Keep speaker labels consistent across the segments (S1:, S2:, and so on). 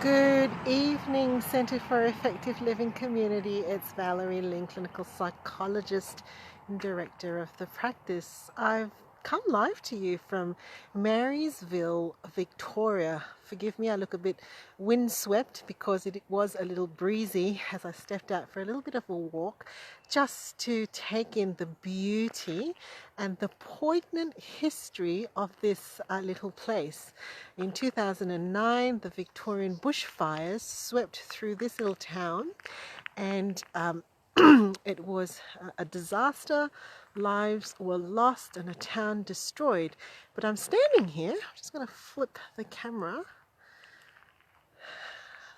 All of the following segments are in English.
S1: Good evening, Centre for Effective Living Community. It's Valerie Lynn, clinical psychologist and director of the practice. I've come live to you from Marysville, Victoria. Forgive me, I look a bit windswept because it was a little breezy as I stepped out for a little bit of a walk just to take in the beauty and the poignant history of this little place. In 2009, the Victorian bushfires swept through this little town, and it was a disaster. Lives were lost and a town destroyed. But I'm standing here, I'm just going to flip the camera.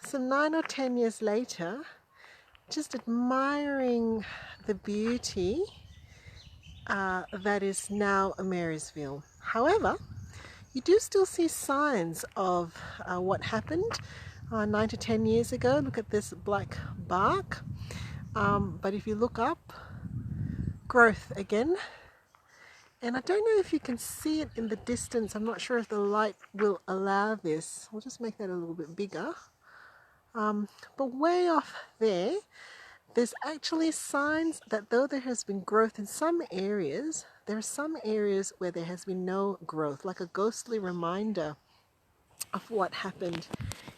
S1: Some 9 or 10 years later, just admiring the beauty that is now Marysville. However, you do still see signs of what happened 9 to 10 years ago. Look at this black bark. But if you look up, growth again. And I don't know if you can see it in the distance. I'm not sure if the light will allow this. We'll just make that a little bit bigger. But way off there, there's actually signs that though there has been growth in some areas, there are some areas where there has been no growth, like a ghostly reminder of what happened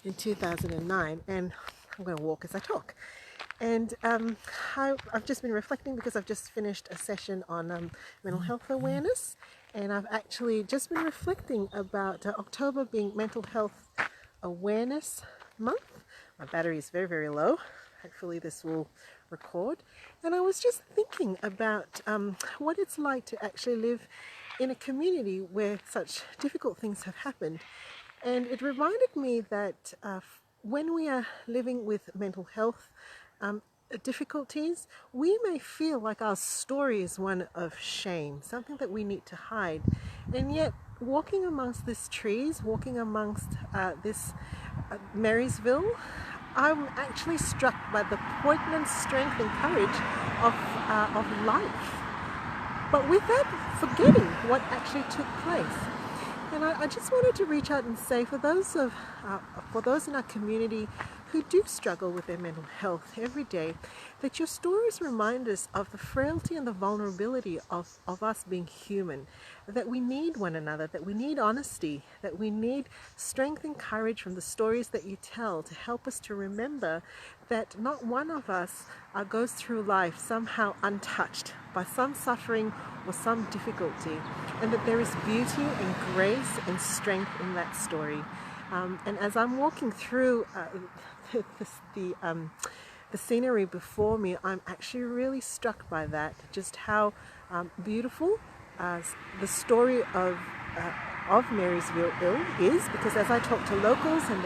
S1: in 2009. And I'm going to walk as I talk. And I've just been reflecting because I've just finished a session on mental health awareness, and I've actually just been reflecting about October being Mental Health Awareness Month. My battery is very, very low. Hopefully this will record. And I was just thinking about what it's like to actually live in a community where such difficult things have happened. And it reminded me that when we are living with mental health difficulties, we may feel like our story is one of shame, something that we need to hide. And yet, walking amongst these trees, walking amongst this Marysville, I'm actually struck by the poignant strength and courage of life, but without forgetting what actually took place. And I just wanted to reach out and say, for those in our community who do struggle with their mental health every day, that your stories remind us of the frailty and the vulnerability of us being human, that we need one another, that we need honesty, that we need strength and courage from the stories that you tell to help us to remember that not one of us goes through life somehow untouched by some suffering or some difficulty, and that there is beauty and grace and strength in that story. And as I'm walking through the scenery before me, I'm actually really struck by that, just how beautiful the story of Marysville is, because as I talk to locals and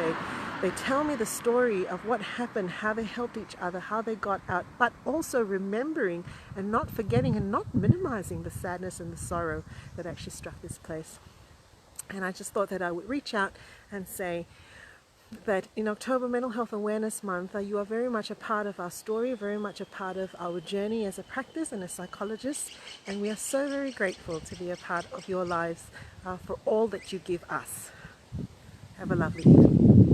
S1: they tell me the story of what happened, how they helped each other, how they got out, but also remembering and not forgetting and not minimizing the sadness and the sorrow that actually struck this place. And I just thought that I would reach out and say that in October Mental Health Awareness Month, you are very much a part of our story, very much a part of our journey as a practice and a psychologist, and we are so very grateful to be a part of your lives for all that you give us. Have a lovely evening.